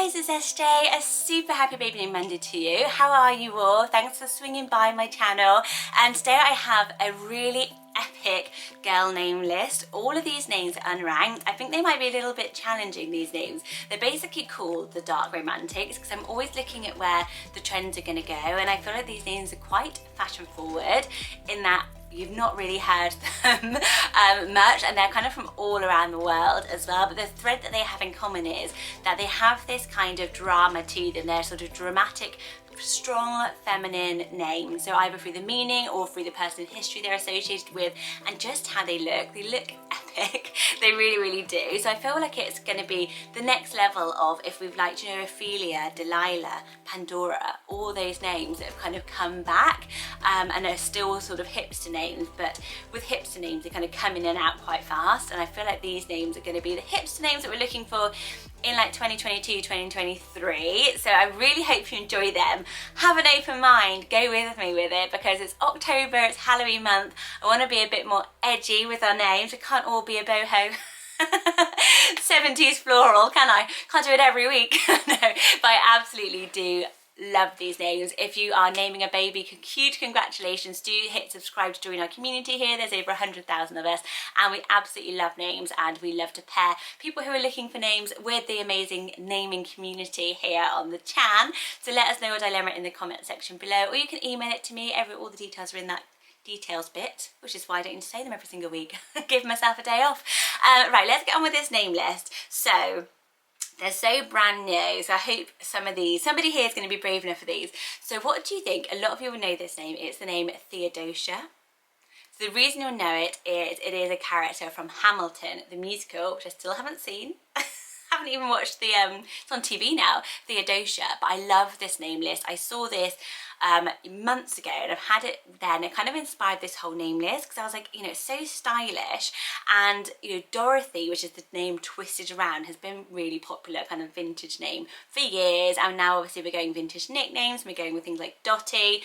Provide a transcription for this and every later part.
guys, it's SJ. A super happy baby name Monday to you. How are you all? Thanks for swinging by my channel. And today I have a really epic girl name list. All of these names are unranked. I think they might be a little bit challenging, these names. They're basically called the dark romantics because I'm always looking at where the trends are going to go, and I feel like these names are quite fashion forward in that you've not really heard them much, and they're kind of from all around the world as well. But the thread that they have in common is that they have this kind of drama to them. They're sort of dramatic, strong feminine names, so either through the meaning or through the person in history they're associated with, and just how they look epic. They really do. So I feel like it's going to be the next level of, if we've liked, you know, Ophelia, Delilah, Pandora, all those names that have kind of come back and are still sort of hipster names, but with hipster names they kind of come in and out quite fast, and I feel like these names are going to be the hipster names that we're looking for in like 2022, 2023. So I really hope you enjoy them. Have an open mind, go with me with it, because it's October, it's Halloween month. I want to be a bit more edgy with our names. We can't all be a boho 70s floral, can I? Can't do it every week. No, but I absolutely do love these names. If you are naming a baby, huge congratulations. Do hit subscribe to join our community here. There's over 100,000 of us, and we absolutely love names, and we love to pair people who are looking for names with the amazing naming community here on the channel. So let us know your dilemma in the comment section below, or you can email it to me. All the details are in that details bit, which is why I don't need to say them every single week. Give myself a day off. Right, let's get on with this name list. So they're so brand new, so I hope somebody here is going to be brave enough for these. So what do you think? A lot of you will know this name. It's the name Theodosia. So the reason you'll know it is a character from Hamilton, the musical, which I still haven't seen. Haven't even watched the, it's on TV now, Theodosia, but I love this name list. I saw this months ago, and I've had it then. It kind of inspired this whole name list because I was like, you know, it's so stylish. And you know, Dorothy, which is the name twisted around, has been really popular, kind of vintage name for years, and now obviously we're going vintage nicknames, and we're going with things like Dottie,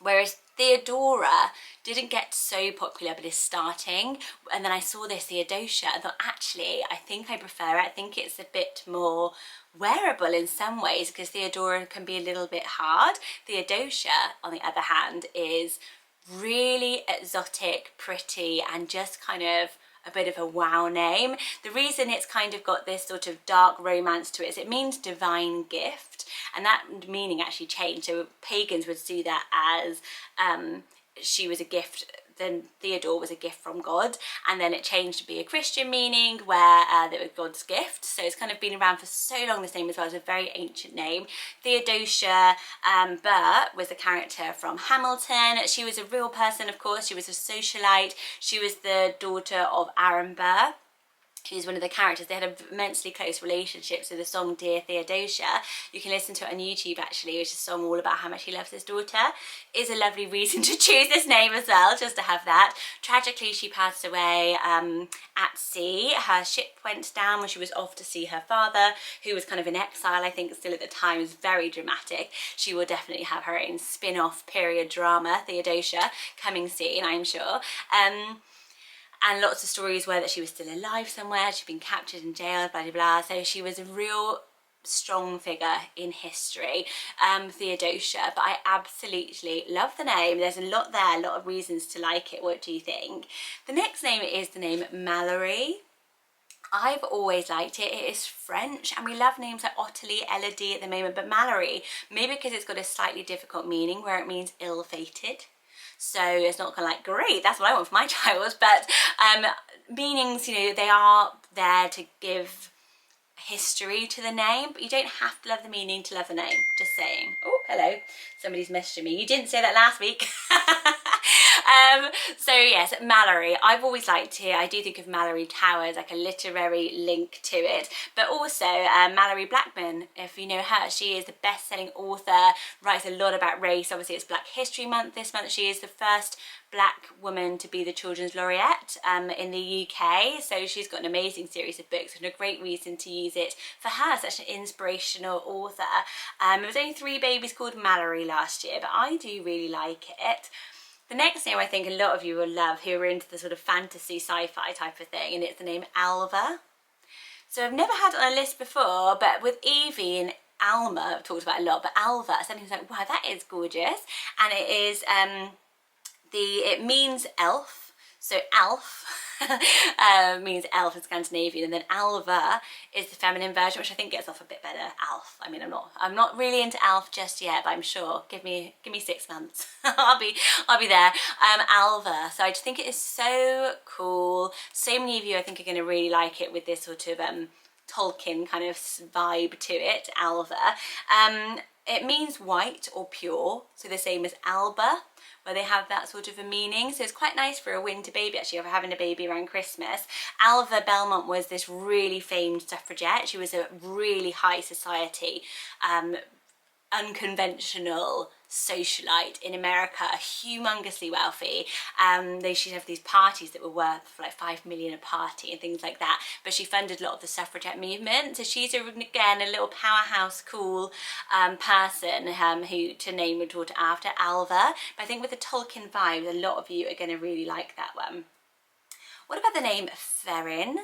whereas Theodora didn't get so popular but is starting. And then I saw this Theodosia and thought, actually I think I prefer it. I think it's a bit more wearable in some ways, because Theodora can be a little bit hard. Theodosia, on the other hand, is really exotic, pretty, and just kind of a bit of a wow name. The reason it's kind of got this sort of dark romance to it is it means divine gift, and that meaning actually changed. So pagans would see that as she was a gift, then Theodore was a gift from God, and then it changed to be a Christian meaning where that was God's gift. So it's kind of been around for so long, this name as well. It's a very ancient name. Theodosia Burr was a character from Hamilton. She was a real person, of course. She was a socialite. She was the daughter of Aaron Burr. She's one of the characters. They had an immensely close relationship. So the song Dear Theodosia, you can listen to it on YouTube actually, which is a song all about how much he loves his daughter. Is a lovely reason to choose this name as well, just to have that. Tragically, she passed away at sea. Her ship went down when she was off to see her father, who was kind of in exile, I think, still at the time. It was very dramatic. She will definitely have her own spin-off period drama, Theodosia, coming soon, I'm sure. And lots of stories were that she was still alive somewhere, she'd been captured and jailed, blah, blah, blah. So she was a real strong figure in history, Theodosia. But I absolutely love the name. There's a lot there, a lot of reasons to like it. What do you think? The next name is the name Mallory. I've always liked it. It is French, and we love names like Ottilie, Elodie at the moment, but Mallory, maybe because it's got a slightly difficult meaning where it means ill-fated. So it's not kind of like, great, that's what I want for my child, but meanings, you know, they are there to give history to the name, but you don't have to love the meaning to love the name, just saying. Oh, hello, somebody's messaging me. You didn't say that last week. So yes, Mallory, I've always liked it. I do think of Mallory Towers, like a literary link to it, but also Mallory Blackman, if you know her, she is the best-selling author, writes a lot about race. Obviously it's Black History Month this month. She is the first Black woman to be the Children's Laureate in the UK, so she's got an amazing series of books and a great reason to use it for her, such an inspirational author. There was only 3 babies called Mallory last year, but I do really like it. The next name I think a lot of you will love who are into the sort of fantasy sci-fi type of thing, and it's the name Alva. So I've never had it on a list before, but with Evie and Alma, I've talked about it a lot, but Alva, suddenly was like, wow, that is gorgeous. And it is, it means elf. So elf means elf in Scandinavian, and then Alva is the feminine version, which I think gets off a bit better. Alf. I mean, I'm not really into Alf just yet, but I'm sure. Give me 6 months. I'll be there. Alva. So I just think it is so cool. So many of you, I think, are going to really like it with this sort of Tolkien kind of vibe to it. Alva. It means white or pure, so the same as Alba, where they have that sort of a meaning. So it's quite nice for a winter baby, actually, or for having a baby around Christmas. Alva Belmont was this really famed suffragette. She was a really high society, unconventional socialite in America, humongously wealthy. They should have these parties that were worth like 5 million a party and things like that, but she funded a lot of the suffragette movement. So she's again a little powerhouse, cool person who to name her daughter after, Alva. But I think with the Tolkien vibe, a lot of you are going to really like that one. What about the name Farin?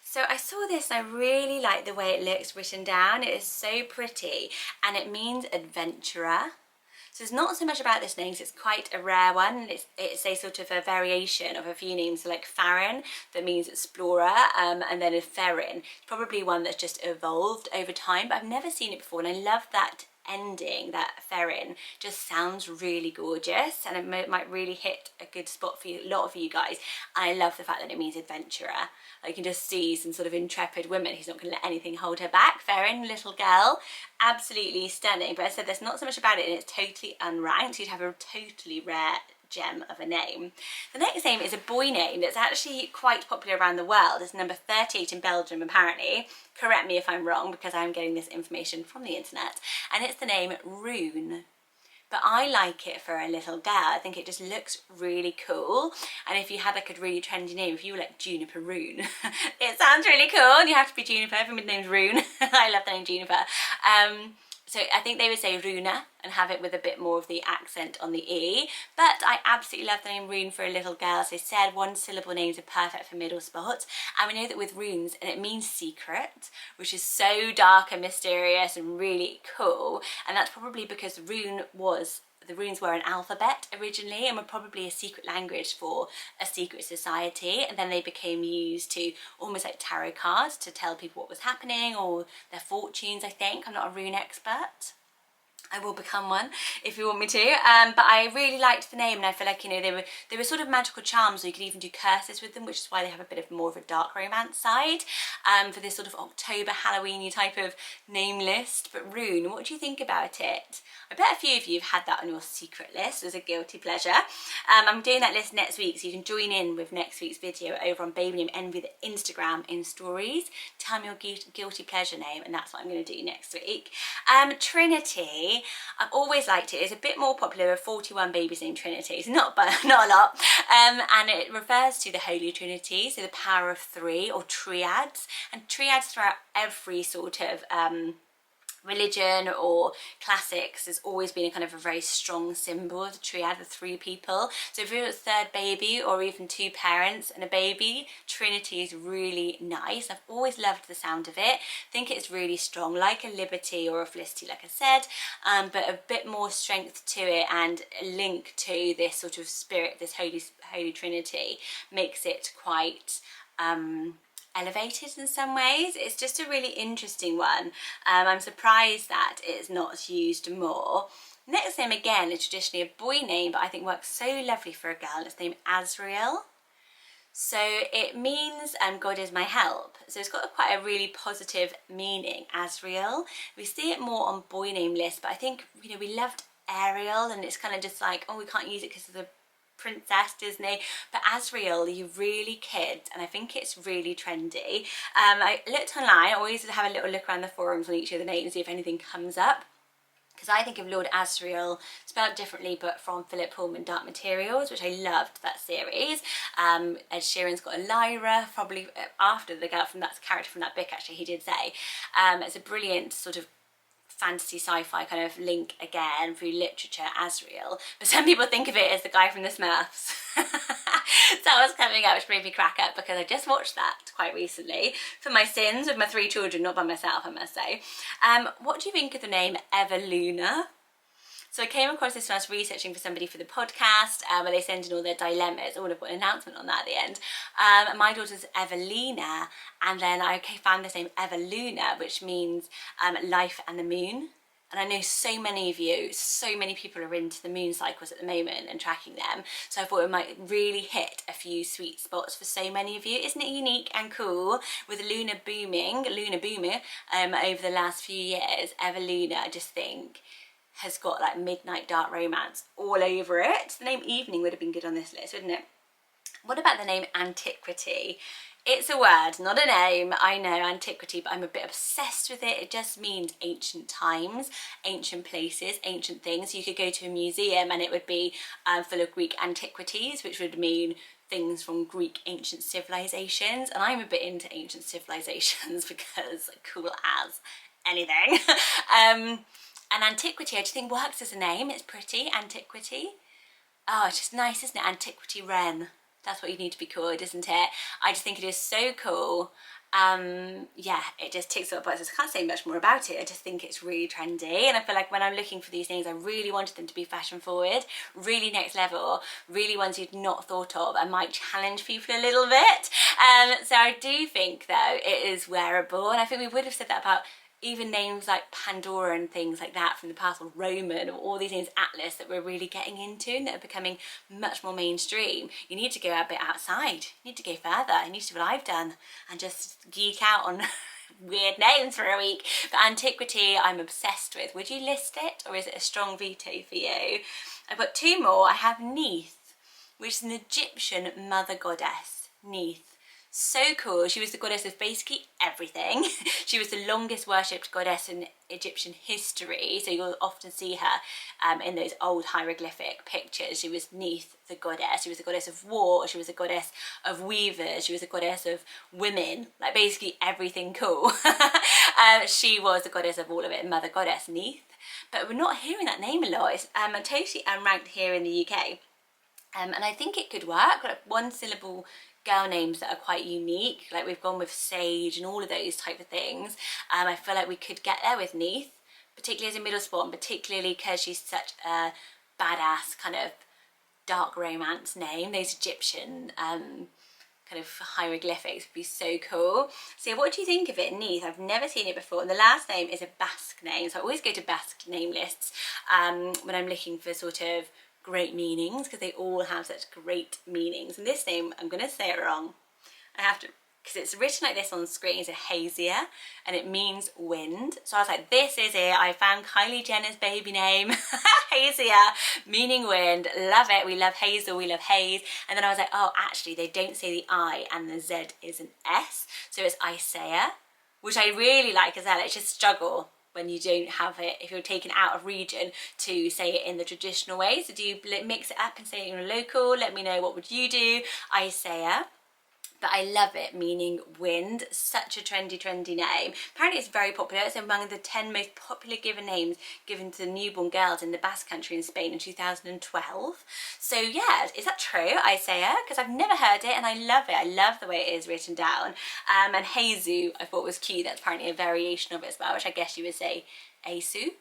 So I saw this and I really like the way it looks written down. It is so pretty, and it means adventurer. So it's not so much about this name, it's quite a rare one. It's a sort of a variation of a few names, so like Farin, that means explorer, and then a Farin, probably one that's just evolved over time, but I've never seen it before, and I love that ending, that Farin just sounds really gorgeous, and it might really hit a good spot for a lot of you guys. And I love the fact that it means adventurer. You can just see some sort of intrepid woman who's not going to let anything hold her back. Farin, little girl, absolutely stunning. But I said there's not so much about it, and it's totally unranked, so you'd have a totally rare gem of a name. The next name is a boy name that's actually quite popular around the world. It's number 38 in Belgium, apparently. Correct me if I'm wrong, because I'm getting this information from the internet. And it's the name Rune. But I like it for a little girl. I think it just looks really cool. And if you had like a really trendy name, if you were like Juniper Rune, it sounds really cool. And you have to be Juniper if your name's Rune. I love the name Juniper. So I think they would say Rune and have it with a bit more of the accent on the E. But I absolutely love the name Rune for a little girl. As I said, one syllable names are perfect for middle spots. And we know that with runes, and it means secret, which is so dark and mysterious and really cool. And that's probably because the runes were an alphabet originally, and were probably a secret language for a secret society, and then they became used to almost like tarot cards to tell people what was happening or their fortunes, I think. I'm not a rune expert. I will become one if you want me to, but I really liked the name, and I feel like, you know, they were sort of magical charms, so you could even do curses with them, which is why they have a bit of more of a dark romance side for this sort of October Halloween-y type of name list. But Rune, what do you think about it? I bet a few of you have had that on your secret list as a guilty pleasure. I'm doing that list next week, so you can join in with next week's video over on Baby Name Envy, the Instagram, in stories. Tell me your guilty pleasure name, and that's what I'm going to do next week. Trinity, I've always liked it. It's a bit more popular with 41 babies named Trinity, so not a lot. And it refers to the Holy Trinity, so the power of three, or triads. And triads throughout every sort of religion or classics has always been a kind of a very strong symbol of the triad, the three people. So if you're a third baby, or even two parents and a baby, Trinity is really nice. I've always loved the sound of it. I think it's really strong, like a Liberty or a Felicity, like I said, but a bit more strength to it, and a link to this sort of spirit, this Holy Trinity, makes it quite elevated in some ways. It's just a really interesting one. I'm surprised that it's not used more. Next name, again, is traditionally a boy name, but I think works so lovely for a girl. It's named Ariel. So it means God is my help. So it's got quite a really positive meaning, Ariel. We see it more on boy name lists, but I think, you know, we loved Ariel, and it's kind of just like, oh, we can't use it because of the princess Disney. But Ariel, you really kids, and I think it's really trendy. I looked online. I always have a little look around the forums on each of the names, see if anything comes up, because I think of Lord Asriel spelled differently, but from Philip Pullman Dark Materials, which I loved that series. Ed Sheeran's got a Lyra, probably after the girl from that character from that book, actually, he did say. It's a brilliant sort of fantasy sci-fi kind of link again through literature, Asriel, but some people think of it as the guy from the Smurfs. that was coming up, which made me crack up because I just watched that quite recently for my sins with my 3 children, not by myself, I must say. What do you think of the name Everluna? So I came across this when I was researching for somebody for the podcast, where they send in all their dilemmas. Oh, I've got an announcement on that at the end. My daughter's Evelina, and then I found this name Everluna, which means life and the moon. And I know so many of you, so many people are into the moon cycles at the moment and tracking them. So I thought it might really hit a few sweet spots for so many of you. Isn't it unique and cool with lunar boomer over the last few years? Everluna, I just think, has got like midnight dark romance all over it. The name evening would have been good on this list, wouldn't it? What about the name antiquity? It's a word, not a name. I know, antiquity, but I'm a bit obsessed with it. It just means ancient times, ancient places, ancient things. You could go to a museum and it would be full of Greek antiquities, which would mean things from Greek ancient civilizations. And I'm a bit into ancient civilizations because cool as anything. And antiquity, I just think works as a name. It's pretty, antiquity. Oh, it's just nice, isn't it? Antiquity Wren. That's what you need to be called, isn't it? I just think it is so cool. Yeah, it just ticks up boxes. I can't say much more about it. I just think it's really trendy. And I feel like when I'm looking for these names, I really wanted them to be fashion forward, really next level, really ones you'd not thought of and might challenge people a little bit. So I do think, though, it is wearable. And I think we would have said that about even names like Pandora and things like that from the past, or Roman, or all these names, Atlas, that we're really getting into and that are becoming much more mainstream. You need to go a bit outside. You need to go further. You need to do what I've done and just geek out on weird names for a week. But antiquity, I'm obsessed with. Would you list it, or is it a strong veto for you? I've got 2 more. I have Neath, which is an Egyptian mother goddess. Neath. So cool. She was the goddess of basically everything. She was the longest worshipped goddess in Egyptian history, so you'll often see her in those old hieroglyphic pictures. She was Neath, the goddess. She was the goddess of war. She was the goddess of weavers. She was the goddess of women, like basically everything cool. She was the goddess of all of it, mother goddess Neath. But we're not hearing that name a lot. It's totally unranked here in the UK, and I think it could work. Like 1 syllable girl names that are quite unique, like we've gone with Sage and all of those type of things. I feel like we could get there with Neath, particularly as a middle spot, and particularly because she's such a badass kind of dark romance name. Those Egyptian kind of hieroglyphics would be so cool. So what do you think of it, Neath? I've never seen it before, and the last name is a Basque name, so I always go to Basque name lists when I'm looking for sort of great meanings, because they all have such great meanings. And this name, I'm going to say it wrong. I have to, because it's written like this on screen. It's a Hazia, and it means wind. So I was like, this is it. I found Kylie Jenner's baby name, Hazia, meaning wind. Love it. We love Hazel. We love Haze. And then I was like, oh, actually, they don't say the I, and the Z is an S. So it's Isaiah, which I really like as well. It's just struggle when you don't have it, if you're taken out of region, to say it in the traditional way. So do you mix it up and say it in a local? Let me know, what would you do? Isaiah. But I love it, meaning wind. Such a trendy name. Apparently it's very popular. It's among the 10 most popular given names given to newborn girls in the Basque Country in Spain in 2012. So yeah, is that true, Isaiah? Because I've never heard it and I love it. I love the way it is written down. And Hazu I thought was cute. That's apparently a variation of it as well, which I guess you would say Asu.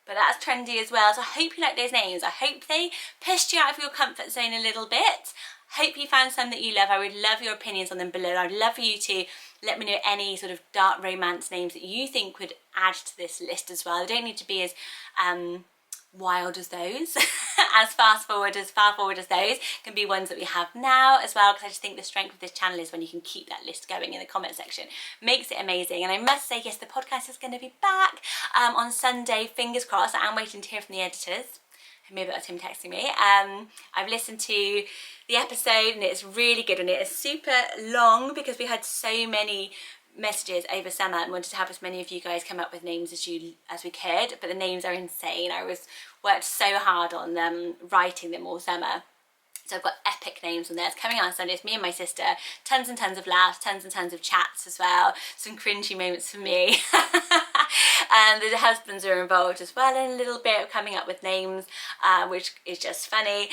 But that's trendy as well. So I hope you like those names. I hope they pushed you out of your comfort zone a little bit. Hope you found some that you love. I would love your opinions on them below. I'd love for you to let me know any sort of dark romance names that you think would add to this list as well. They don't need to be as wild as those, as far forward as those. Can be ones that we have now as well, because I just think the strength of this channel is when you can keep that list going in the comment section. Makes it amazing. And I must say, yes, the podcast is going to be back on Sunday, fingers crossed. I am waiting to hear from the editors. Maybe that's him texting me. I've listened to the episode and it's really good, and it is super long because we had so many messages over summer and wanted to have as many of you guys come up with names as we could, but the names are insane. I worked so hard on them, writing them all summer. So I've got epic names on there. It's coming out on Sunday. It's me and my sister. Tons and tons of laughs, tons and tons of chats as well. Some cringy moments for me. and the husbands are involved as well in a little bit of coming up with names, which is just funny.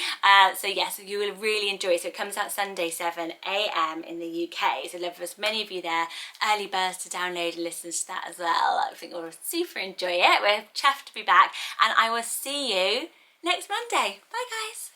So yes, you will really enjoy it. So it comes out Sunday 7 AM in the UK, so love for as many of you there, early birds to download and listen to that as well. I think we'll super enjoy it. We're chuffed to be back, and I will see you next Monday. Bye guys.